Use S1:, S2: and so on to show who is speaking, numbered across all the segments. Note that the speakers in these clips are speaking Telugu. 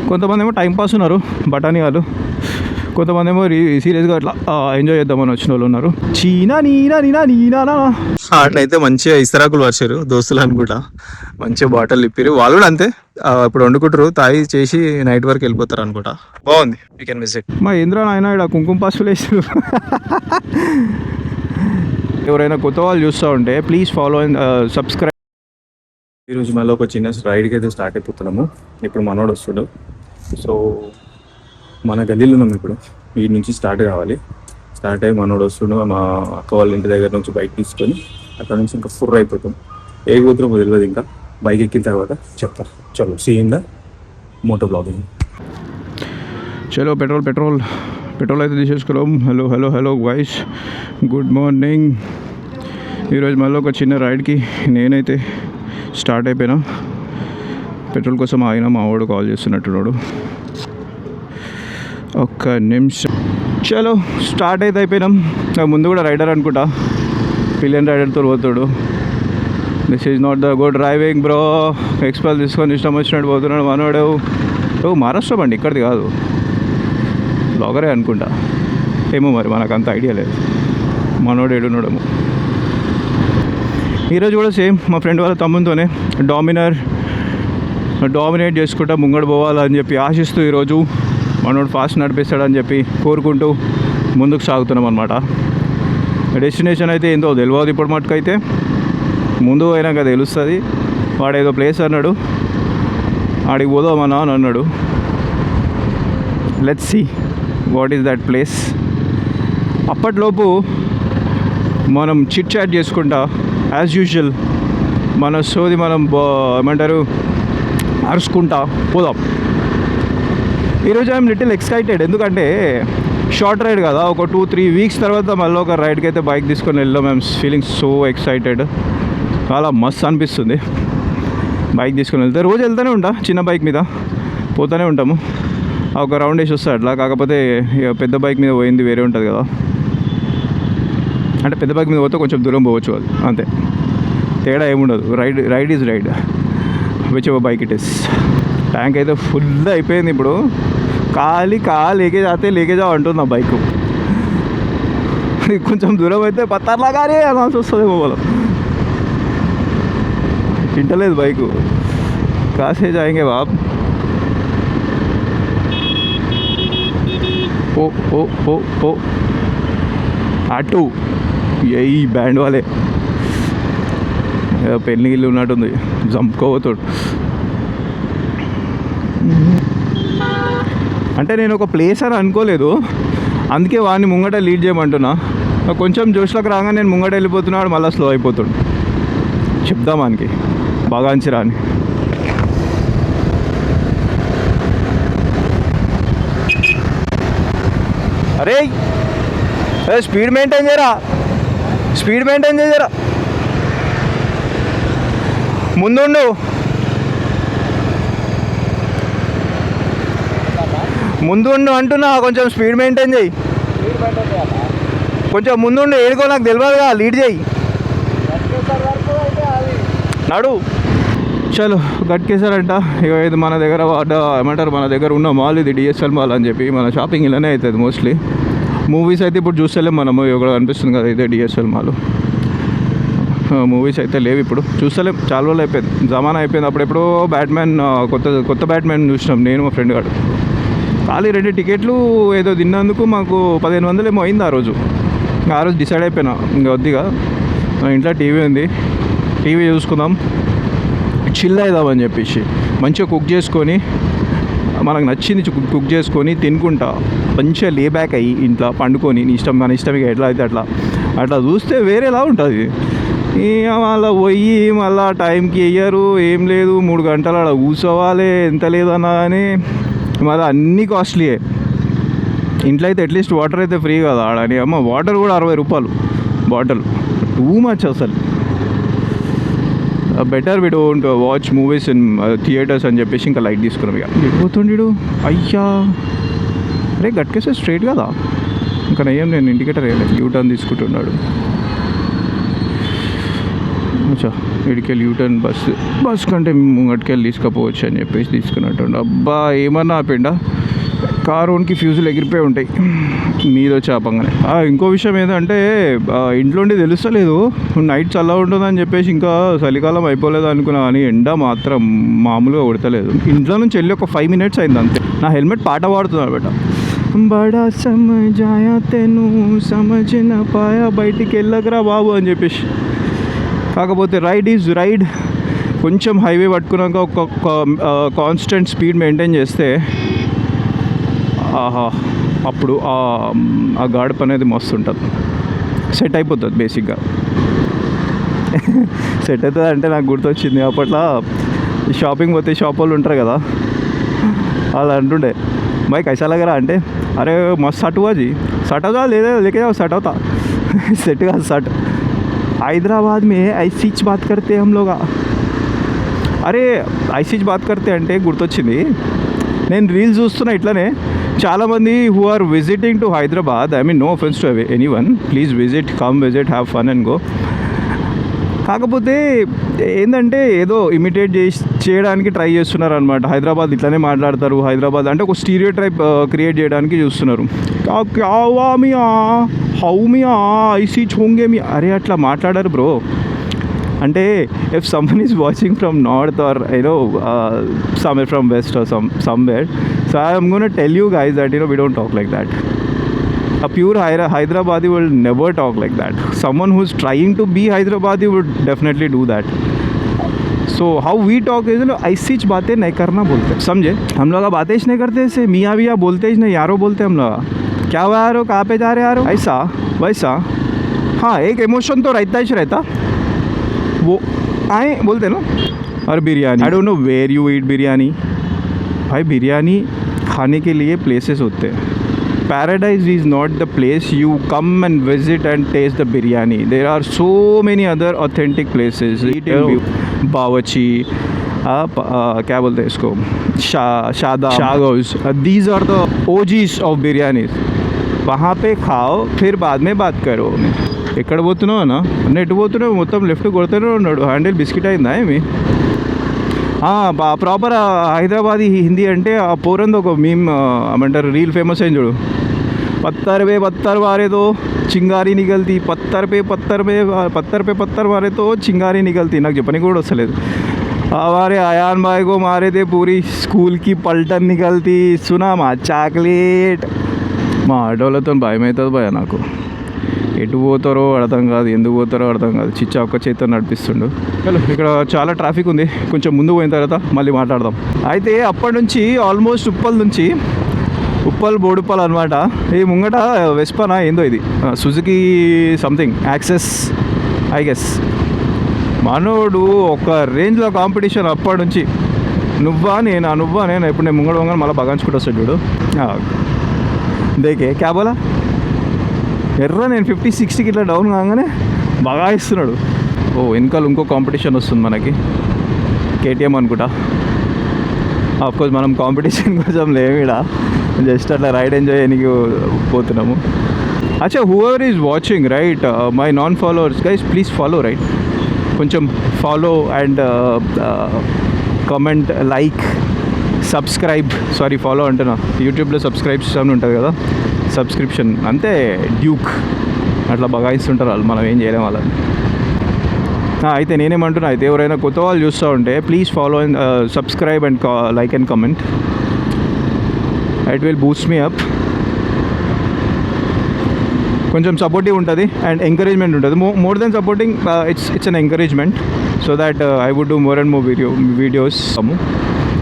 S1: కొంతమంది ఏమో టైంపాస్ ఉన్నారు బఠానీ వాళ్ళు, కొంతమంది ఏమో సీరియస్గా అట్లా ఎంజాయ్ చేద్దామని వచ్చిన వాళ్ళు ఉన్నారు. చీనా నీనా నీనా నీనా అట్లయితే మంచిగా ఇస్తరాకులు వచ్చారు దోస్తులు అనుకుంటా, మంచిగా బాటిల్ ఇప్పారు. వాళ్ళు కూడా అంతే, ఇప్పుడు వండుకుంటారు, తాగి చేసి నైట్ వరకు వెళ్ళిపోతారు అనుకుంటా. బాగుంది, యూ కెన్ విజిట్. మా ఇంద్ర నాయన ఇక్కడ కుంకుమ పసుపులు వేసారు. ఎవరైనా కొత్త వాళ్ళు చూస్తూ ఉంటే ప్లీజ్ ఫాలో అండ్ సబ్స్క్రైబ్. ఈరోజు మళ్ళీ ఒక చిన్న రైడ్కి అయితే స్టార్ట్ అయిపోతున్నాము. ఇప్పుడు మనోడు వస్తాడు. సో మన గల్లీలో ఉన్నాం ఇప్పుడు, వీడి నుంచి స్టార్ట్ కావాలి. స్టార్ట్ అయ్యి మనోడు వస్తుండు, మా అక్క వాళ్ళ ఇంటి దగ్గర నుంచి బైక్ తీసుకొని అక్కడ నుంచి ఇంకా ఫుర్ అయిపోతాం. ఏ పోతున్నాం తెలియదు, ఇంకా బైక్ ఎక్కిన తర్వాత చెప్తా. చలో see in the moto vlogging. చలో పెట్రోల్ అయితే తీసేసుకున్నాం. Hello voice, good morning. ఈరోజు మళ్ళీ ఒక చిన్న రైడ్కి నేనైతే స్టార్ట్ అయిపోయినా. పెట్రోల్ కోసం ఆయన మా వాడు కాల్ చేస్తున్నట్టున్నాడు. ఒక్క నిమిషం. చలో స్టార్ట్ అయితే అయిపోయినాం. ముందు కూడా రైడర్ అనుకుంటా, పిలియన్ రైడర్తో పోతాడు. This is not the good driving bro. XPulse తీసుకొని ఇష్టం వచ్చినట్టు పోతున్నాడు మనోడు. మహారాష్ట్ర బండి, ఇక్కడిది కాదు, బ్లాగరే అనుకుంటా, ఏమో మరి మనకు అంత ఐడియా లేదు. మనోడు ఏడున్నాడేమో. ఈరోజు కూడా సేమ్ మా ఫ్రెండ్ వాళ్ళ తమ్ముతోనే డామినేట్ చేసుకుంటా ముంగడు పోవాలని చెప్పి ఆశిస్తూ ఈరోజు మనోడు ఫాస్ట్ నడిపిస్తాడని చెప్పి కోరుకుంటూ ముందుకు సాగుతున్నాం అనమాట. డెస్టినేషన్ అయితే ఏందో తెలియదు ఇప్పుడు మటుకైతే, ముందు అయినాక తెలుస్తుంది. వాడు ఏదో ప్లేస్ అన్నాడు, ఆడికి పోదామన్నా అని అన్నాడు. Let's see what is that place. అప్పట్లోపు మనం చిట్ చాట్ చేసుకుంటా యాజ్ యూజువల్ మన సోది మనం ఏమంటారు అరుచుకుంటా పోదాం. ఈరోజు ఐఎమ్ లిటిల్ ఎక్సైటెడ్, ఎందుకంటే షార్ట్ రైడ్ కదా, ఒక 2-3 వీక్స్ తర్వాత మళ్ళీ ఒక రైడ్కి అయితే బైక్ తీసుకొని వెళ్ళాం. ఐఎమ్ ఫీలింగ్ సో ఎక్సైటెడ్, చాలా మస్తు అనిపిస్తుంది బైక్ తీసుకొని వెళ్తే. రోజు వెళ్తూనే ఉంటా చిన్న బైక్ మీద, పోతూనే ఉంటాము. ఒక రౌండ్ వేసి వస్తా అట్లా. కాకపోతే ఇక పెద్ద బైక్ మీద పోయింది వేరే ఉంటుంది కదా, అంటే పెద్ద బైక్ మీద పోతే కొంచెం దూరం పోవచ్చు, అది అంతే, తేడా ఏముండదు. Ride is ride whichever bike it is. Tank అయితే ఫుల్ అయిపోయింది ఇప్పుడు. లేకే జా అంటుంది నా బైక్. కొంచెం దూరం అయితే పత్తార్లాగానే అనాల్సి వస్తుంది మొబైల్, తింటలేదు బైకు. కాసే జాయింగే బాబ్. ఓ అటు ఈ బ్యాండ్ వాళ్ళే పెళ్ళి గిల్లు ఉన్నట్టుంది, జంపుకోబోతాడు. అంటే నేను ఒక ప్లేస్ అని అనుకోలేదు, అందుకే వాడిని ముంగట లీడ్ చేయమంటున్నా. కొంచెం జోష్లోకి రాగా నేను ముంగట వెళ్ళిపోతున్నాడు, మళ్ళీ స్లో అయిపోతాడు. చెప్దాం వానికి బాగా అంచిరా అని. అరే స్పీడ్ మెయింటైన్ చేయరా, ముందు అంటున్నా, కొంచెం స్పీడ్ మెయింటైన్ చేయి. కొంచెం ముందుండు, ఏడుకో నాకు తెలియదుగా, లీడ్ చేయి. నడు. చలో గట్కేసారంట. ఇక ఇది మన దగ్గర ఏమంటారు, మన దగ్గర ఉన్న మాల్ ఇది డిఎస్ఎల్ మాల్ అని చెప్పి, మన షాపింగ్ ఇలానే అవుతుంది మోస్ట్లీ. మూవీస్ అయితే ఇప్పుడు చూస్తలేం మనము, ఇక్కడ అనిపిస్తుంది కదా ఇదే డిఎస్ఎల్ మాల్. మూవీస్ అయితే లేవు ఇప్పుడు, చూస్తలేం, చాలా రోజులు అయిపోయింది, జమానా అయిపోయింది. అప్పుడెప్పుడో బ్యాట్మ్యాన్ కొత్త బ్యాట్మ్యాన్ చూసినాం నేను మా ఫ్రెండ్ గారు. ఖాళీ 2 టికెట్లు ఏదో తిన్నందుకు మాకు 1500 ఏమో అయింది ఆ రోజు డిసైడ్ అయిపోయినా ఇంకా వద్దిగా. ఇంట్లో టీవీ ఉంది, టీవీ చూసుకుందాం, చిల్ అవుదామని చెప్పేసి మంచిగా కుక్ చేసుకొని, మనకు నచ్చింది కుక్ చేసుకొని తినుకుంటా మంచిగా లే బ్యాక్ అయ్యి ఇంట్లో పండుకొని మన ఇష్టం ఇక ఎట్లా అయితే అట్లా చూస్తే వేరేలా ఉంటుంది. మళ్ళీ పోయి మళ్ళీ టైంకి వెయ్యరు, ఏం లేదు, 3 గంటలు అలా కూర్చోవాలి, ఎంత లేదన్నా కానీ మళ్ళీ అన్నీ కాస్ట్లీయే. ఇంట్లో అయితే అట్లీస్ట్ వాటర్ అయితే ఫ్రీ కదా ఆడని, అమ్మ వాటర్ కూడా 60 రూపాయలు బాటిల్, టూ మచ్ అసలు. Better we don't watch movies in theatres అని చెప్పేసి ఇంకా లైట్ తీసుకున్నాం. ఇక వెళ్ళిపోతుండీడు. అయ్యా అరే గట్కేస్తే స్ట్రైట్ కదా, ఇంకా నయ్యం నేను ఇండికేటర్ వేయలేదు, యూ టర్న్ తీసుకుంటున్నాడు. అచ్చా ఇడికెళ్ళి యూటర్న్ బస్ కంటే ముంగటికెళ్ళి తీసుకుపోవచ్చు అని చెప్పేసి తీసుకున్నట్టు. అబ్బా ఏమన్నా ఆపిండా, కారు ఓన్కి ఫ్యూజులు ఎగిరిపోయి ఉంటాయి మీద వచ్చి ఆపంగానే. ఇంకో విషయం ఏంటంటే ఇంట్లో ఉండి తెలుస్తలేదు నైట్ చల్లగా ఉంటుందని చెప్పేసి, ఇంకా చలికాలం అయిపోలేదు అనుకున్నా కానీ ఎండ మాత్రం మామూలుగా కొడతలేదు. ఇంట్లో నుంచి వెళ్ళి ఒక 5 minutes అయింది అంతే. నా హెల్మెట్ పాట పాడుతున్నాడు బేట, బడా సమజాయా తెను సమజిన పాయా, బయటికి వెళ్ళకరా బాబు అని చెప్పేసి. కాకపోతే రైడ్ ఈజ్ రైడ్. కొంచెం హైవే పట్టుకున్నాక ఒక కాన్స్టెంట్ స్పీడ్ మెయింటైన్ చేస్తే ఆహా అప్పుడు ఆ గాడుపు అనేది మస్తు ఉంటుంది, సెట్ అయిపోతుంది బేసిక్గా. సెట్ అవుతుంది అంటే నాకు గుర్తొచ్చింది, అప్పట్లో షాపింగ్ పోతే షాప్ వాళ్ళు ఉంటారు కదా, వాళ్ళు అంటుండే भाई कैसा लग रहा అంటే, अरे मस्त सट हुआ जी, सट होता लेके जाओ सट होता सेट का सट. हैदराबाद में ऐसी बात करते हम लोग. అరే ఐసీజ్ బాత్ కర్తే అంటే గుర్తొచ్చింది, నేను రీల్స్ చూస్తున్నా ఇట్లనే చాలామంది who are visiting to Hyderabad. I mean no offence to anyone, please visit, come visit, have fun and go. కాకపోతే ఏంటంటే ఏదో ఇమిటేట్ చేయడానికి ట్రై చేస్తున్నారు అనమాట. హైదరాబాద్ ఇట్లనే మాట్లాడతారు, హైదరాబాద్ అంటే ఒక స్టీరియో టైప్ క్రియేట్ చేయడానికి చూస్తున్నారు. హౌ మియా ఐసీ హోంగే మీ, అరే అట్లా మాట్లాడారు బ్రో. అంటే if someone is watching from north are somewhere from west or somewhere, so I am going to tell you guys that we don't talk like that. A pure Hyderabadi will never talk like that. Someone who's trying to be Hyderabadi would definitely do that. So how we talk is ऐसी बातें नहीं करना बोलते, समझे? हम लोग बातें नहीं करते ऐसे, मियाँ भैया बोलते ही नहीं, यारो बोलते हम लोग. क्या हुआ यारो, कहाँ पे जा रहे यारो, ऐसा वैसा. हाँ एक इमोशन तो रहता ही रहता, वो आए बोलते ना. और biryani, I don't know where you eat biryani. भाई बिरयानी खाने के लिए प्लेसेस होते हैं. Paradise is not the place you come and visit and taste the biryani. There are so many other authentic places. Bawarchi, क्या बोलते हैं इसको, शादा, Chagos. These are the OGs of biryanis. वहाँ पे खाओ, फिर बाद में बात करो. ఎక్కడ పోతున్నావు అన్న, ఎటు పోతున్నావు, మొత్తం లెఫ్ట్ కొడుతూనే ఉన్నాడు, హ్యాండిల్ బిస్కెట్ అయిందా ఏమి. ప్రాపర్ హైదరాబాదీ హిందీ అంటే ఆ పోరంది ఒక మీమ్ ఏమంటారు, రీల్ ఫేమస్ అయింది చూడు, పత్తర్ వారేతో చింగారీ నిగల్తీ, పత్తర్ పే పత్తర్ వారేతో చింగారీ నిగల్తీ. నాకు చెప్పని కూడా వస్తలేదు. हमारे आयान भाई को मारे थे पूरी स्कूल की पलटन निकलती, सुना మా చాక్లెట్. మా ఆటోలతో భయం అవుతుంది భయ నాకు, ఎటు పోతారో అర్థం కాదు, ఎందుకు పోతారో అర్థం కాదు. చిచ్చా ఒక్క చేతితో నడిపిస్తుండు. ఇక్కడ చాలా ట్రాఫిక్ ఉంది, కొంచెం ముందు పోయిన తర్వాత మళ్ళీ మాట్లాడదాం. అయితే అప్పటి నుంచి ఆల్మోస్ట్ ఉప్పల్ బోడుప్పల్ అనమాట. ఈ ముంగట వెస్పానా ఏందో ఇది, Suzuki something access I guess. మనోడు ఒక రేంజ్లో కాంపిటీషన్ అప్పటి నుంచి. నువ్వా నేనా ఇప్పుడు నేను ముంగడ వంగని మళ్ళీ బగాంచుకుంటూ వస్తాడు చూడు. దేకే క్యా బోలా ఎర్ర, నేను 50-60కి ఇట్లా డౌన్ కాగానే బాగా ఇస్తున్నాడు. వెనకాల ఇంకో కాంపిటీషన్ వస్తుంది మనకి, కేటీఎం అనుకుంటా. ఆఫ్కోర్స్ మనం కాంపిటీషన్ కోసం లేమిడా, జస్ట్ అట్లా రైడ్ ఎంజాయ్ చేయడానికి పోతున్నాము. అచ్చా whoever is watching right, my non followers guys, please follow right. కొంచెం follow and comment, like, subscribe. Sorry follow అంటున్నా, యూట్యూబ్లో సబ్స్క్రిప్షన్ ఉంటుంది కదా, సబ్స్క్రిప్షన్ అంతే, డ్యూక్ అట్లా బగాయిస్తుంటారు వాళ్ళు, మనం ఏం చేయలేం వాళ్ళని. అయితే నేనేమంటున్నా, అయితే ఎవరైనా కొత్త వాళ్ళు చూస్తూ ఉంటే please follow and subscribe and like and comment. It will boost me up. కొంచెం సపోర్టివ్ ఉంటుంది అండ్ ఎంకరేజ్మెంట్ ఉంటుంది. More than supporting, it's an encouragement, so that I would do more and more videos.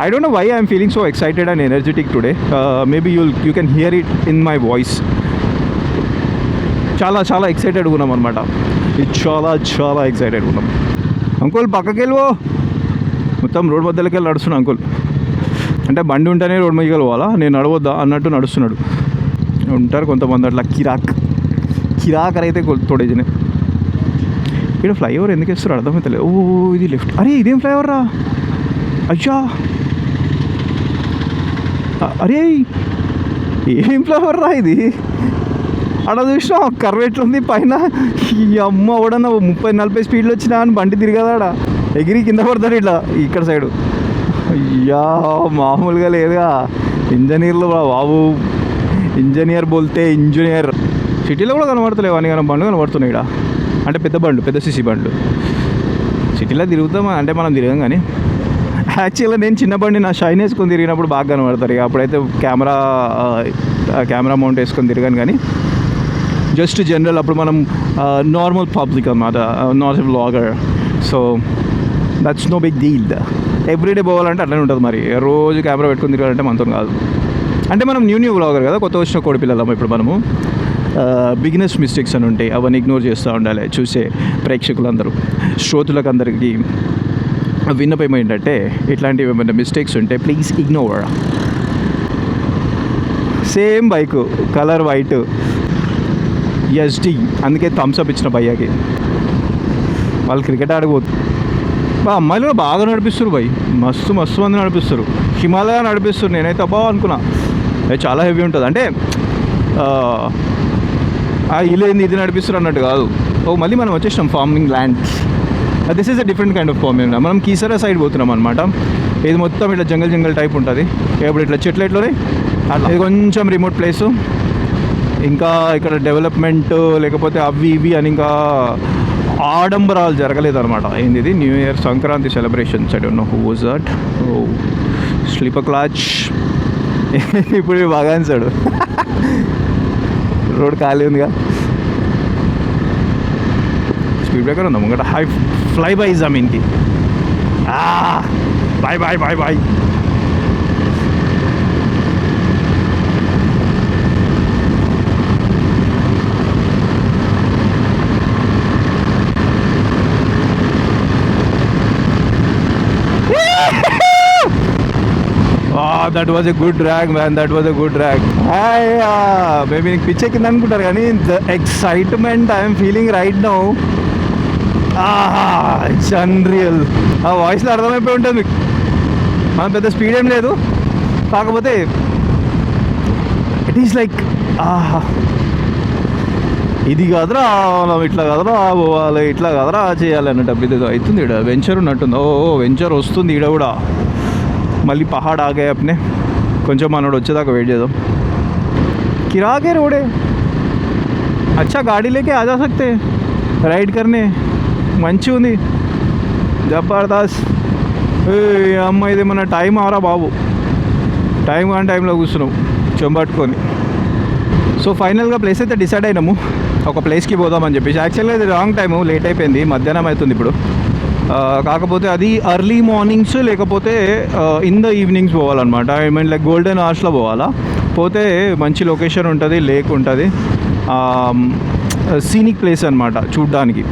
S1: I don't know why I am feeling so excited and energetic today. Maybe you can hear it in my voice. చాలా ఎక్సైటెడ్ ఉన్నాం అనమాట. చాలా ఎక్సైటెడ్ ఉన్నాం. అంకుల్ పక్కకి వెళ్ళిపో, మొత్తం రోడ్ మధ్యలోకి వెళ్ళి నడుస్తున్నా అంకుల్. అంటే బండి ఉంటేనే రోడ్ మధ్యకి వెళ్ళిపోవాలా, నేను నడవద్దా అన్నట్టు నడుస్తున్నాడు. ఉంటారు కొంతమంది అట్లా కిరాక్ అయితే తోడేజినే. ఇక్కడ ఫ్లైఓవర్ ఎందుకు వేస్తారు అర్థమవుతలేదు. ఇది లెఫ్ట్, అరే ఇదేం ఫ్లైఓవర్ రా, అయ్యా అరే ఏం ఫ్లైఓవర్ రా ఇది. అక్కడ చూసినా కర్వ్ ఎట్లుంది పైన. ఈ అమ్మ ఎవడన్నా 30-40 స్పీడ్లో వచ్చినా అని బండి తిరగదాడ, ఎగిరి కింద పడతాడు ఇట్లా ఇక్కడ సైడు. అయ్యా మామూలుగా లేదుగా. ఇంజనీర్లు బాబు, ఇంజనీర్ బోల్తే ఇంజనీర్. సిటీలో కూడా కనబడతలేవు అని కానీ బండ్లు కనబడుతున్నాయి ఇక్కడ. అంటే పెద్ద బండ్లు, పెద్ద సిసి బండ్లు. సిటీలో తిరుగుతాం అంటే మనం తిరగం, కానీ యాక్చువల్గా నేను చిన్న బండి నా షైన్ వేసుకొని తిరిగినప్పుడు బాగా కనబడతారు. ఇక అప్పుడైతే కెమెరా మౌంట్ వేసుకొని తిరిగాను, కానీ జస్ట్ జనరల్ అప్పుడు మనం నార్మల్ పబ్లిక్ అన్నమాట, not a vlogger. So that's no big deal. Everyday పోవాలంటే అట్లనే ఉంటుంది. మరి రోజు కెమెరా పెట్టుకొని తిరగాలంటే మనతో కాదు. అంటే మనం న్యూ వ్లాగర్ కదా, కొత్త వచ్చిన కోడి పిల్లలం. ఇప్పుడు మనము బిగినర్స్ మిస్టేక్స్ అని ఉంటాయి, అవన్నీ ఇగ్నోర్ చేస్తూ ఉండాలి. చూసే ప్రేక్షకులందరూ, శ్రోతులకు అందరికీ విన్నపం ఏంటంటే, ఇట్లాంటివి ఏమైనా మిస్టేక్స్ ఉంటే please ignore. Same bike, colour white, SD, అందుకే థమ్స్అప్ ఇచ్చిన భయ్యాకి. వాళ్ళు క్రికెట్ ఆడకపోతుంది. అమ్మాయిలు కూడా బాగా నడిపిస్తారు భయ్, మస్తు మంది నడిపిస్తారు. హిమాలయ నడిపిస్తారు. నేనైతే అబ్బా అనుకున్నా, అది చాలా హెవీ ఉంటుంది. అంటే ఇలేంది ఇది నడిపిస్తారు అన్నట్టు కాదు. మళ్ళీ మనం వచ్చేసినాం farming land. This is a different kind of farming. మనం కీసరా సైడ్ పోతున్నాం అనమాట. ఇది మొత్తం ఇట్లా జంగల్ టైప్ ఉంటుంది. ఇప్పుడు ఇట్లా చెట్లు ఎట్లనే అట్లా. ఇది కొంచెం రిమోట్ ప్లేసు. ఇంకా ఇక్కడ డెవలప్మెంట్ లేకపోతే అవి ఇవి అని ఇంకా ఆడంబరాలు జరగలేదు అనమాట. ఏంది ఇది new year Sankranti celebrations. I don't know who was that. Sleeper clutch. ఇప్పుడు బాగా అనిసాడు. రోడ్ ఖాళీ ఉందిగా. స్పీడ్ బ్రేకర్ ఉందా ముంగట? హై ఫ్లై బై జమీన్కి. Bye bye bye bye. That was a good drag man, that was a good drag. Maybe నీకు పిచ్చే కింద అనుకుంటారు, కానీ the excitement I'm feeling right now, it's unreal. ఆ వాయిస్లో అర్థమైపోయి ఉంటుంది మీకు. మనం పెద్ద స్పీడ్ ఏం లేదు, కాకపోతే ఇట్ ఈస్ లైక్ ఇది కదరా మనం ఇట్లా కదరా పోవాలి, ఇట్లా కదరా చేయాలి అన్నట్టు ఇది అవుతుంది. ఇక్కడ వెంచర్ ఉన్నట్టుంది. వెంచర్ వస్తుంది ఇక్కడ కూడా. మళ్ళీ పహాడ్ ఆగే అప్నే. కొంచెం మనోడు వచ్చేదాకా వెయిట్ చేద్దాం. కిరాకే रोड है, अच्छा गाड़ी लेके आ जा सकते राइड करने. మంచి ఉంది, జబర్దస్త్. అమ్మ ఇది మన టైం అవరా బాబు, టైం కానీ టైంలో కూర్చున్నాం చెంబట్టుకొని. సో ఫైనల్గా ప్లేస్ అయితే డిసైడ్ అయినాము, ఒక ప్లేస్కి పోదామని చెప్పేసి. యాక్చువల్గా ఇది రాంగ్ టైము, లేట్ అయిపోయింది, మధ్యాహ్నం అవుతుంది ఇప్పుడు. కాకపోతే అది అర్లీ మార్నింగ్స్ లేకపోతే ఇన్ ద ఈవినింగ్స్ పోవాలన్నమాట. ఐ మీన్ లైక్ గోల్డెన్ అవర్స్లో పోవాలా. పోతే మంచి లొకేషన్ ఉంటుంది, లేక్ ఉంటుంది, సీనిక్ ప్లేస్ అనమాట చూడ్డానికి.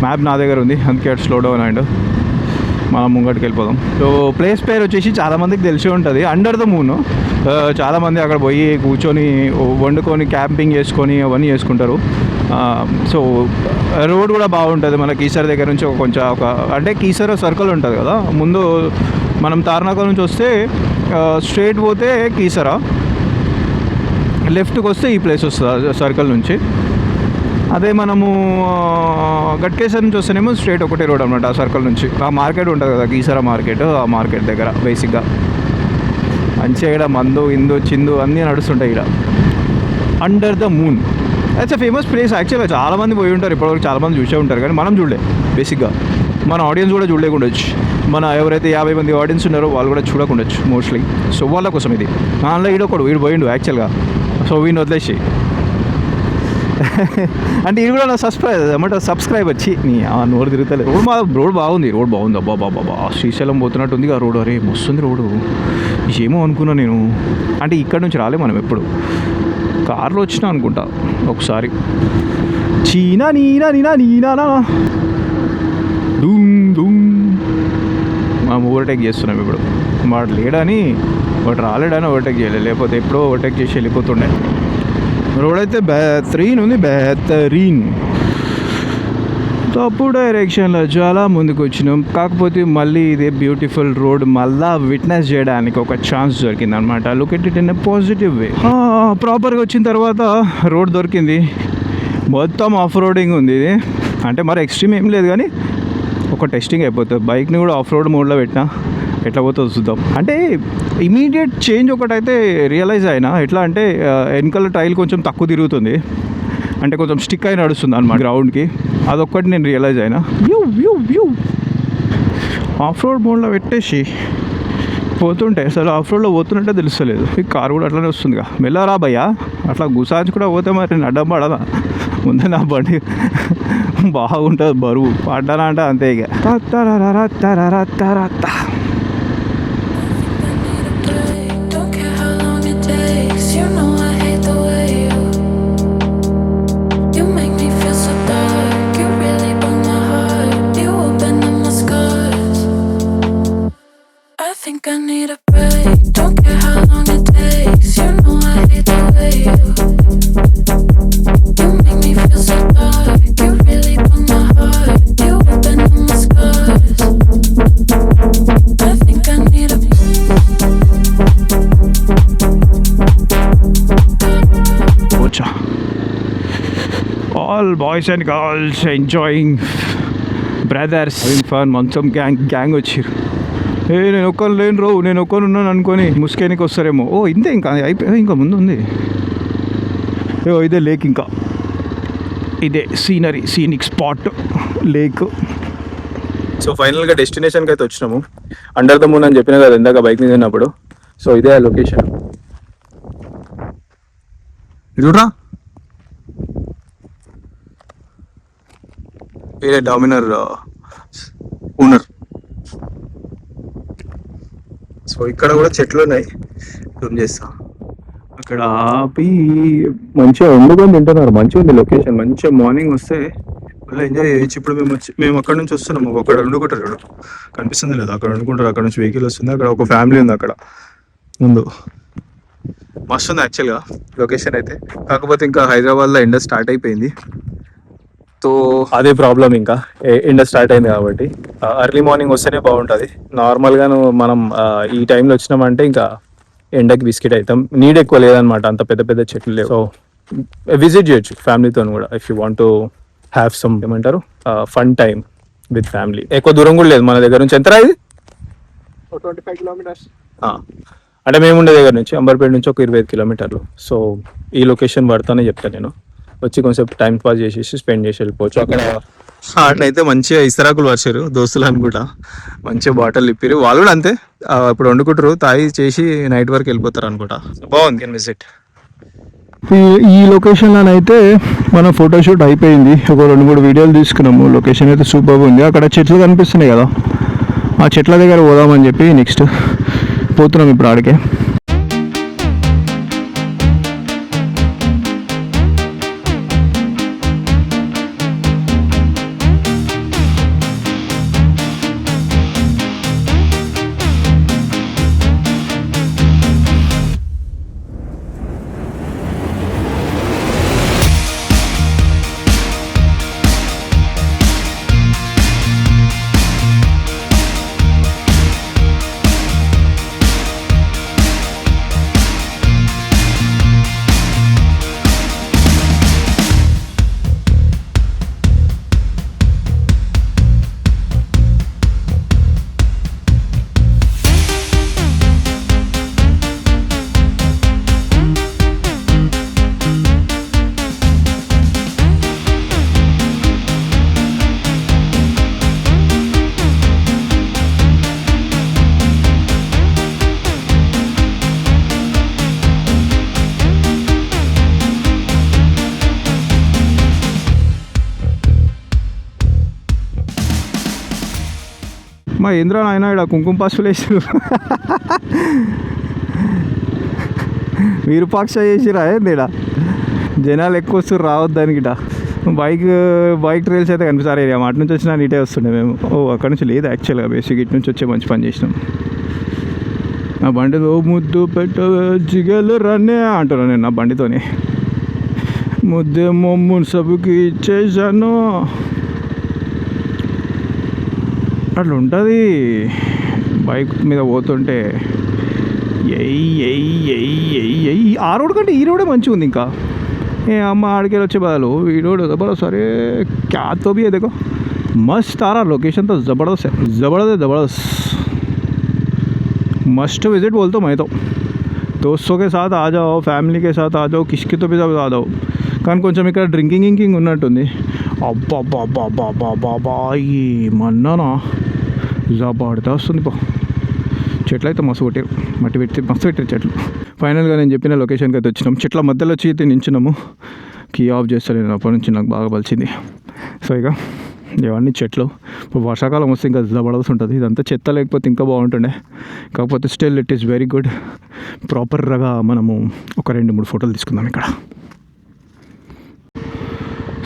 S1: మ్యాప్ నా దగ్గర ఉంది, అందుకే అటు స్లో డౌన్ అండ్ మనం ముంగటికి వెళ్ళిపోదాం. సో ప్లేస్ పేరు వచ్చేసి చాలామందికి తెలిసి ఉంటుంది, అండర్ ద మూన్. చాలామంది అక్కడ పోయి కూర్చొని వండుకొని క్యాంపింగ్ చేసుకొని అవన్నీ చేసుకుంటారు. సో రోడ్ కూడా బాగుంటుంది. మన కీసర దగ్గర నుంచి అంటే కీసర సర్కిల్ ఉంటుంది కదా, ముందు మనం తార్నాక నుంచి వస్తే స్ట్రైట్ పోతే కీసర, లెఫ్ట్కి వస్తే ఈ ప్లేస్ వస్తుంది సర్కిల్ నుంచి. అదే మనము గట్కేసర్ నుంచి వస్తేనేమో స్ట్రైట్ ఒకటే రోడ్ అనమాట ఆ సర్కిల్ నుంచి. ఆ మార్కెట్ ఉంటుంది కదా కీసర మార్కెట్, ఆ మార్కెట్ దగ్గర బేసిక్గా మంచిగా ఇక్కడ మందు ఇందు చిందు అన్నీ నడుస్తుంటాయి ఇక్కడ. Under the moon it's a famous place. యాక్చువల్గా చాలామంది పోయి ఉంటారు, ఇప్పటివరకు చాలామంది చూసే ఉంటారు, కానీ మనం చూడలే. బేసిక్గా మన ఆడియన్స్ కూడా చూడలేకుండొచ్చు. మన ఎవరైతే 50 మంది ఆడియన్స్ ఉన్నారో వాళ్ళు కూడా చూడకుండొచ్చు మోస్ట్లీ. సో వాళ్ళ కోసం ఇది. దానిలో వీడు పోయిండు యాక్చువల్గా. సో వీడిని వదిలేసి అంటే ఇది కూడా నా సబ్స్క్రైబ్ వచ్చి నోరు తిరుగుతలేదు. రోడ్ బాగుంది అబ్బా బాబా. శ్రీశైలం పోతున్నట్టుంది ఆ రోడ్. అరే మస్తుంది రోడ్డు. ఏమో అనుకున్నా నేను, అంటే ఇక్కడ నుంచి రాలే మనం ఎప్పుడు, కార్లో వచ్చినా అనుకుంటా ఒకసారి. చీనా నీనా నీనా నీనా డూమ్ డూమ్. మనం ఓవర్టేక్ చేస్తున్నాం ఇప్పుడు. వాడు లేడని, వాడు రాలేడని ఓవర్టేక్ చేయలేదు, లేకపోతే ఎప్పుడో ఓవర్టేక్ చేసి వెళ్ళిపోతుండే. రోడ్ అయితే బెహతరీన్ ఉంది, బెహతరీన్. తప్పు డైరెక్షన్లో చాలా ముందుకు వచ్చినాం. కాకపోతే మళ్ళీ ఇదే బ్యూటిఫుల్ రోడ్ మళ్ళా విట్నెస్ చేయడానికి ఒక ఛాన్స్ దొరికింది అనమాట. Look at it in a positive way. ప్రాపర్గా వచ్చిన తర్వాత రోడ్ దొరికింది. మొత్తం ఆఫ్ రోడింగ్ ఉంది ఇది. అంటే మరి ఎక్స్ట్రీమ్ ఏం లేదు కానీ ఒక టెస్టింగ్ అయిపోతుంది. బైక్ని కూడా ఆఫ్ రోడ్ మోడ్లో పెట్టినా ఎట్లా పోతుందో చూద్దాం. అంటే ఇమీడియట్ చేంజ్ ఒకటైతే రియలైజ్ అయినా. ఎట్లా అంటే వెనకాల టైల్ కొంచెం తక్కువ తిరుగుతుంది, అంటే కొంచెం స్టిక్ అయి నడుస్తుంది అన్నమాట గ్రౌండ్కి. అదొక్కటి నేను రియలైజ్ అయినా. ఆఫ్ రోడ్ మోడ్లో పెట్టేసి పోతుంటే అసలు ఆఫ్ రోడ్లో పోతున్నట్టే తెలుస్తలేదు. ఈ కారు కూడా అట్లనే వస్తుందిగా. మెల్లరా భయ్యా, అట్లా గుసాంచి కూడా పోతే మరి నేను అడ్డం పడదా? ముందే నా బండి బాగుంటుంది, బరువు పడ్డానా అంటే అంతే ఇక.
S2: I need a break. Don't care how long it takes. You know I hate the way you make me feel so dark. You really broke my heart. You open up my scars. I think I need a
S1: Ocha. All boys and girls enjoying, brothers having fun. Monsom gang వచ్చారు. నేను ఒక్కరు లేను రో, నేను ఒక్కరు ఉన్నాను అనుకొని ముసుకేనికి వస్తారేమో. ఇంతే ఇంకా అయిపోయి ఇంకా ముందు ఉంది. ఇదే లేక్, ఇంకా ఇదే సీనిక్ స్పాట్ లేక్. సో ఫైనల్గా డెస్టినేషన్కి అయితే వచ్చినాము. అండర్ ద మూన్ అని చెప్పినా కదా ఇందాక బైక్ మీద ఉన్నప్పుడు. సో ఇదే ఆ లొకేషన్. చూడరా, ఇదే డామినర్ ఓనర్. సో ఇక్కడ కూడా చెట్లు ఉన్నాయి, జూమ్ చేస్తా. అక్కడ ఆపి మంచిగా వండుకొని తింటున్నారు. మంచిగా ఉంది లొకేషన్. మంచిగా మార్నింగ్ వస్తే మళ్ళీ ఎంజాయ్ చేయొచ్చు. ఇప్పుడు మేము అక్కడ నుంచి వస్తున్నాము. అక్కడ వండుకుంటారు, చూడు కనిపిస్తుంది లేదా, అక్కడ వండుకుంటారు. అక్కడ నుంచి వెహికల్ వస్తుంది. అక్కడ ఒక ఫ్యామిలీ ఉంది అక్కడ ముందు. మస్తు ఉంది యాక్చువల్గా లొకేషన్ అయితే. కాకపోతే ఇంకా హైదరాబాద్లో ఎండ స్టార్ట్ అయిపోయింది. సో అదే ప్రాబ్లం, ఇంకా ఎండ స్టార్ట్ అయింది కాబట్టి ఎర్లీ మార్నింగ్ వస్తేనే బాగుంటుంది. నార్మల్గా మనం ఈ టైంలో వచ్చినామంటే ఇంకా ఎండకి బిస్కెట్ అవుతాం. నీడ్ ఎక్కువ లేదనమాట, అంత పెద్ద పెద్ద చెట్లు లేవు. సో విజిట్ చేయొచ్చు ఫ్యామిలీతో కూడా if you want to have some ఏమంటారు ఫన్ టైమ్ విత్ ఫ్యామిలీ. ఎక్కువ దూరం కూడా లేదు మన దగ్గర నుంచి. ఎంతరా ఇది?
S3: 25 kilometers.
S1: అంటే మేము ఉండే దగ్గర నుంచి అంబర్పేట నుంచి ఒక 25 కిలోమీటర్లు. సో ఈ లొకేషన్ పడతానే చెప్తాను నేను. వచ్చి కొంచెం టైం పాస్ చేసేసి స్పెండ్ చేసి వెళ్ళిపోవచ్చు. అక్కడ అట్లయితే మంచిగా ఇస్తరాకులు వచ్చారు దోస్తులు అనుకుంటా. మంచిగా బాటిల్ ఇప్పారు. వాళ్ళు కూడా అంతే, ఇప్పుడు వండుకుంటారు, తాగి చేసి నైట్ వరకు వెళ్ళిపోతారు అనుకుంటా. బాగుంది, కెన్ విజిట్. ఈ లొకేషన్లోనైతే మన ఫోటోషూట్ అయిపోయింది. ఒక 2-3 వీడియోలు తీసుకున్నాము. లొకేషన్ అయితే సూపర్ ఉంది. అక్కడ చెట్లు కనిపిస్తున్నాయి కదా, ఆ చెట్ల దగ్గర పోదామని చెప్పి నెక్స్ట్ పోతున్నాం ఇప్పుడు ఆడికే. మా ఇంద్ర నాయన ఇక్కడ కుంకుమ పసుపులు వేసారు. విరూపాక్ష చేసిరా ఏంది ఇక్కడ? జనాలు ఎక్కువ వస్తారు, రావద్దు దానికి. బైక్ ట్రైల్స్ అయితే కనిపిస్తారు. అటు నుంచి వచ్చినా నీటే వస్తుండే మేము. అక్కడ నుంచి లేదు యాక్చువల్గా, బేసిక్ ఇటు నుంచి వచ్చే మంచి పని చేసినాం. నా బండిలో ముద్దు పెట్ట జిగలు రన్నే అంటున్నాను నేను. నా బండితోనే ముద్దే మొమ్మును సభకి ఇచ్చేసాను. అట్లా ఉంటుంది బైక్ మీద పోతుంటే. ఆ రోడ్ కంటే ఈ రోడే మంచిగా ఉంది ఇంకా. ఏ అమ్మ ఆడికి వచ్చే బదులు ఈ రోడ్ జబర్దస్త్. అరే క్యా తో భీ देखो मस्त आ रहा, लोकेशन तो ज़बरदस्त है, ज़बरदस्त मस्ट विजिट बोलता हूँ मैं तो. दोस्तों के साथ आ जाओ, ఫ్యామిలీ के साथ आ जाओ, किसकी तो भी आ जाओ. కానీ కొంచెం ఇక్కడ డ్రింకింగ్ ఉన్నట్టుంది. అబ్బా ఏమన్నానా జబర్దస్త్ ఉంది. చెట్లు అయితే మస్తు కొట్టారు, మట్టి పెట్టి మస్తు పెట్టారు చెట్లు. ఫైనల్గా నేను చెప్పిన లొకేషన్కి అయితే వచ్చినాం. చెట్ల మధ్యలో వచ్చి అయితే నించున్నాము. కీ ఆఫ్ చేస్తాను అప్పటి నుంచి నాకు బాగా బలిచింది. సో ఇక ఇవన్నీ చెట్లు. ఇప్పుడు వర్షాకాలం వస్తే ఇంకా జబర్దస్త్ ఉంటుంది. ఇదంతా చెత్త లేకపోతే ఇంకా బాగుంటుండే. కాకపోతే still it is very good. ప్రాపర్గా మనము ఒక 2-3 ఫోటోలు తీసుకుందాం ఇక్కడ.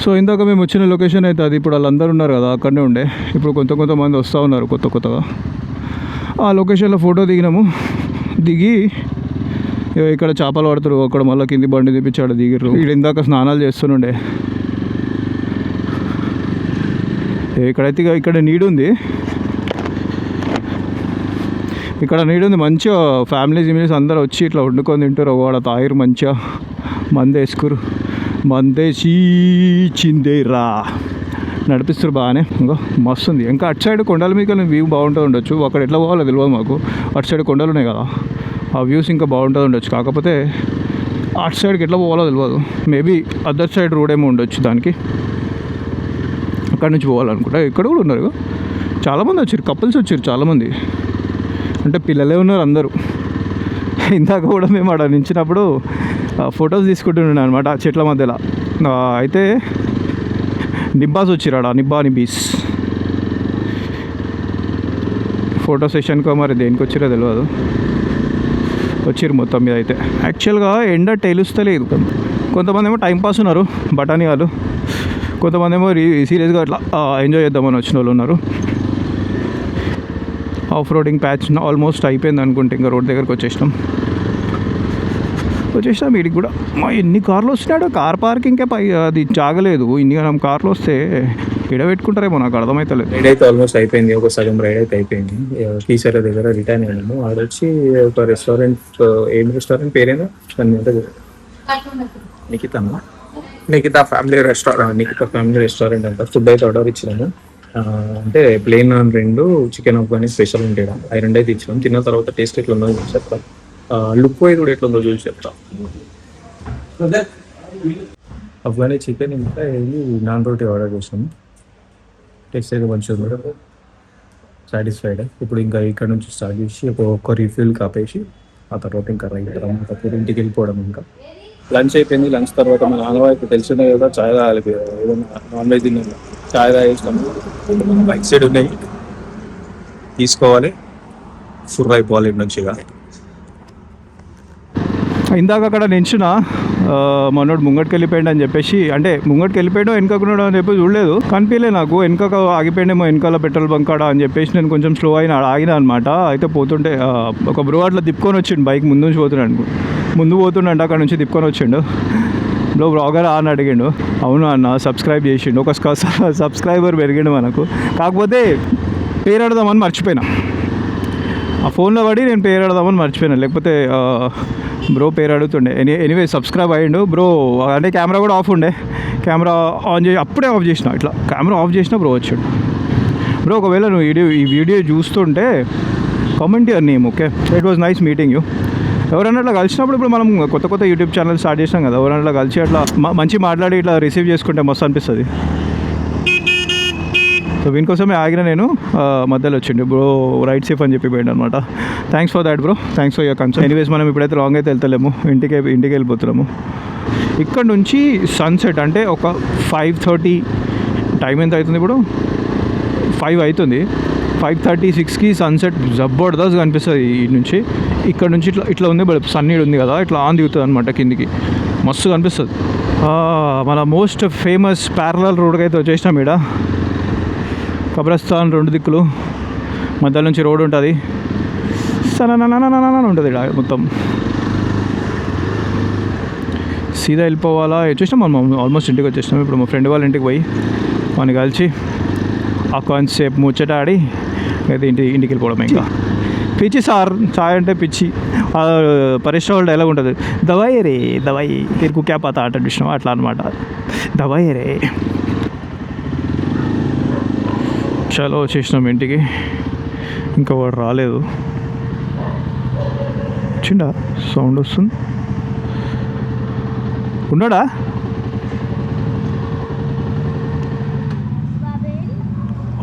S1: సో ఇందాక మేము వచ్చిన లొకేషన్ అయితే అది. ఇప్పుడు వాళ్ళందరూ ఉన్నారు కదా అక్కడనే ఉండే. ఇప్పుడు కొంతమంది వస్తూ ఉన్నారు కొత్తగా. ఆ లొకేషన్లో ఫోటో దిగి ఇక్కడ చేపలు పడతారు. అక్కడ మళ్ళీ కింది బండి తెప్పించాడు దిగిర్రు. ఇక్కడ ఇందాక స్నానాలు చేస్తుండే. ఇక్కడైతే ఇక్కడ నీడుంది. మంచిగా ఫ్యామిలీస్ అందరూ వచ్చి ఇట్లా వండుకొని తింటారు. వాడ తాగిరు మంచిగా మందేసి చిందేరా నడిపిస్తారు బాగానే. ఇంకా మస్తు ఉంది. ఇంకా అటు సైడ్ కొండల మీద వ్యూ బాగుంటుంది ఉండొచ్చు. అక్కడ ఎట్లా పోవాలో తెలియదు మాకు. అటు సైడ్ కొండలు ఉన్నాయి కదా, ఆ వ్యూస్ ఇంకా బాగుంటుంది ఉండొచ్చు. కాకపోతే అటు సైడ్కి ఎట్లా పోవాలో తెలియదు. మేబీ అదర్ సైడ్ రోడ్ ఏమో ఉండొచ్చు దానికి. అక్కడి నుంచి పోవాలనుకుంటా. ఇక్కడ కూడా ఉన్నారు చాలామంది వచ్చారు, కపుల్స్ వచ్చారు చాలామంది. అంటే పిల్లలే ఉన్నారు అందరూ. ఇందాక కూడా మేము అక్కడ నించినప్పుడు ఫొటోస్ తీసుకుంటున్నాను అనమాట చెట్ల మధ్యలో. అయితే నిబ్బాస్ వచ్చారు. నిబ్బీస్ ఫోటో సెషన్కో మరి దేనికి వచ్చారో తెలియదు. వచ్చారు మొత్తం మీద అయితే. యాక్చువల్గా ఎండ తెలుస్తలేదు. కొంతమంది ఏమో టైంపాస్ ఉన్నారు బఠానీ వాళ్ళు. కొంతమంది ఏమో సీరియస్గా అట్లా ఎంజాయ్ చేద్దామని వచ్చిన వాళ్ళు ఉన్నారు. ఆఫ్ రోడింగ్ ప్యాచ్ ఆల్మోస్ట్ అయిపోయింది అనుకుంటే. ఇంకా రోడ్ దగ్గరకు వచ్చేసినాం వీడికి కూడా. ఎన్ని కార్లు వస్తున్నాడు. కార్ పార్కింగ్కే అది జాగలేదు. ఇన్ని కార్లు వస్తే పెట్టుకుంటారేమో నాకు అర్థమవుతలేదు.
S4: రైడ్ అయితే ఆల్మోస్ట్ అయిపోయింది. ఒక సగం రైడ్ అయితే అయిపోయింది. టీచర్ దగ్గర రిటర్న్ అయినాము. ఆడొచ్చి ఒక రెస్టారెంట్, ఏం రెస్టారెంట్ పేరేనా నిఖితా ఫ్యామిలీ రెస్టారెంట్ అంట. ఫుడ్ అయితే ఆర్డర్ ఇచ్చినాము. అంటే ప్లేన్ 2 చికెన్ అఫ్ఘానీ స్పెషల్ ఉంటాయి. అవి 2 అయితే ఇచ్చినాం. తిన్న తర్వాత టేస్ట్ ఎట్లా ఉందో చూసి చెప్తా. లుక్ వైజ్ కూడా ఎట్లా ఉందో చూసి చెప్తా. అఫ్ఘానీ చికెన్ ఇంకా నాన్ రోటీ ఆర్డర్ చేసాము. టేస్ట్ అయితే మంచిగా ఉంది, సాటిస్ఫైడ్. ఇప్పుడు ఇంకా ఇక్కడ నుంచి స్టార్ట్ చేసి ఒక్కొక్క రీఫిల్ కాపేసి ఆ తర్వాత ఇంకా రైట్ ఇంటికి వెళ్ళిపోవడం. ఇంకా లంచ్ అయిపోయింది. లంచ్ తర్వాత మన ఆనవాయికి తెలిసిన కదా చాయ్ తాగాలి. ఏదైనా నాన్ వెజ్ తిన్నాను, చాయ్ తాగేస్తాము. బైక్ సైడ్ ఉన్నాయి తీసుకోవాలి. ఫుల్ అయిపోవాలి మంచిగా.
S1: ఇందాక అక్కడ నించున్న మనోడు ముంగటికి వెళ్ళిపోయాడు అని చెప్పేసి, అంటే ముంగటికి వెళ్ళిపోయాడు వెనకకున్నాడు అని చెప్పి చూడలేదు, కనిపించలే నాకు. వెనక ఆగిపోయాడేమో వెనకాల పెట్రోల్ బంక్ కాడ అని చెప్పేసి నేను కొంచెం స్లో ఆగినా అనమాట. అయితే పోతుంటే ఒక బ్రో అట్లా తిప్పుకొని వచ్చిండు. బైక్ ముందు నుంచి ముందు పోతుండంట. అక్కడ నుంచి తిప్పుకొని వచ్చిండు. బ్లాగర్ అని అడిగిండు. అవును అన్న సబ్స్క్రైబ్ చేసిండు. ఒక సబ్స్క్రైబర్ పెరిగిండు మనకు. కాకపోతే పేరు అడదామని మర్చిపోయినా. ఆ ఫోన్లో పడి నేను పేరు అడదామని మర్చిపోయినా. లేకపోతే బ్రో పేరు అడుగుతుండే. ఎనీవే సబ్స్క్రైబ్ అయ్యిండు బ్రో. అంటే కెమెరా కూడా ఆఫ్ ఉండే. కెమెరా ఆన్ చేసి అప్పుడే ఆఫ్ చేసిన. ఇట్లా కెమెరా ఆఫ్ చేసినా బ్రో వచ్చాడు. బ్రో ఒకవేళ నువ్వు ఈ వీడియో చూస్తుంటే comment your name. Okay, it was nice meeting you. ఎవరైనా అట్లా కలిసినప్పుడు ఇప్పుడు మనం కొత్త యూట్యూబ్ ఛానల్ స్టార్ట్ చేసినాం కదా, ఎవరైనా అట్లా కలిసి అట్లా మంచి మాట్లాడి ఇట్లా రిసీవ్ చేసుకుంటే మస్తు అనిపిస్తుంది. సో దీనికోసమే ఆగిన నేను. మధ్యలో వచ్చిండు బ్రో రైట్ సేఫ్ అని చెప్పి పోయిండు అనమాట. Thanks for that bro, thanks for your concern. Anyways మనం ఇప్పుడైతే లాంగ్ అయితే వెళ్తలేము, ఇంటికి వెళ్ళిపోతున్నాము. ఇక్కడ నుంచి సన్సెట్ అంటే ఒక 5:30 టైం ఎంత అవుతుంది ఇప్పుడు? 5 అవుతుంది. 5:36కి సన్సెట్ జబర్దస్త్ కనిపిస్తుంది ఈ నుంచి. ఇక్కడ నుంచి ఇట్లా ఉంది, సన్నీడు ఉంది కదా, ఇట్లా ఆన్ దిగుతుంది అనమాట కిందికి. మస్తు కనిపిస్తుంది. మన మోస్ట్ ఫేమస్ ప్యారలల్ రోడ్కి అయితే వచ్చేసినాం. ఇక్కడ కబ్రస్థాన్ 2 దిక్కులు, మధ్యలో నుంచి రోడ్ ఉంటుంది. సనననననన ఉంటుంది ఇక్కడ మొత్తం. సీదా వెళ్ళిపోవాలా. వచ్చేసినాం మనం, ఆల్మోస్ట్ ఇంటికి వచ్చేసినాం. ఇప్పుడు మా ఫ్రెండ్ వాళ్ళ ఇంటికి పోయి వాడిని కలిసి ఆ కొంతసేపు ముచ్చట ఆడి అయితే ఇంటికి వెళ్ళిపోవడం ఇంకా పిచ్చి సార్, చాయ్ అంటే పిచ్చి. పరేష్ రావల్ డైలాగ్ ఉంటుంది, దవాయి రే దవాయి తెరకు క్యా పతా అంటే చూసినావా, అట్లా అనమాట. దవాయి రే. చలో వచ్చేసినాం ఇంటికి. ఇంకా వాడు రాలేదు. వచ్చిండా? సౌండ్ వస్తుంది. ఉన్నాడా?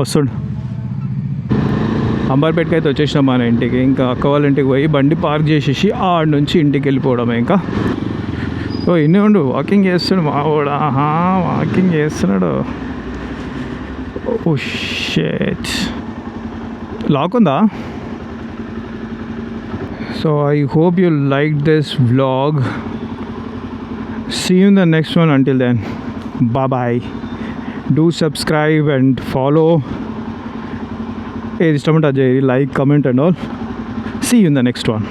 S1: వస్తుండు. అంబర్పేటకి అయితే వచ్చేసినాం మన ఇంటికి. ఇంకా అక్క వాళ్ళ ఇంటికి పోయి బండి పార్క్ చేసేసి ఆడ నుంచి ఇంటికి వెళ్ళిపోవడమే ఇంకా. ఓ ఇన్ని ఉండు, వాకింగ్ చేస్తున్నాడు మా వాడు. వాకింగ్ చేస్తున్నాడు. ఓ షిట్, లాక్ ఉందా? So I hope you liked this vlog. See you in the next one. Until then, bye bye. Do subscribe and follow. Hey, like, comment and all. See you in the next one.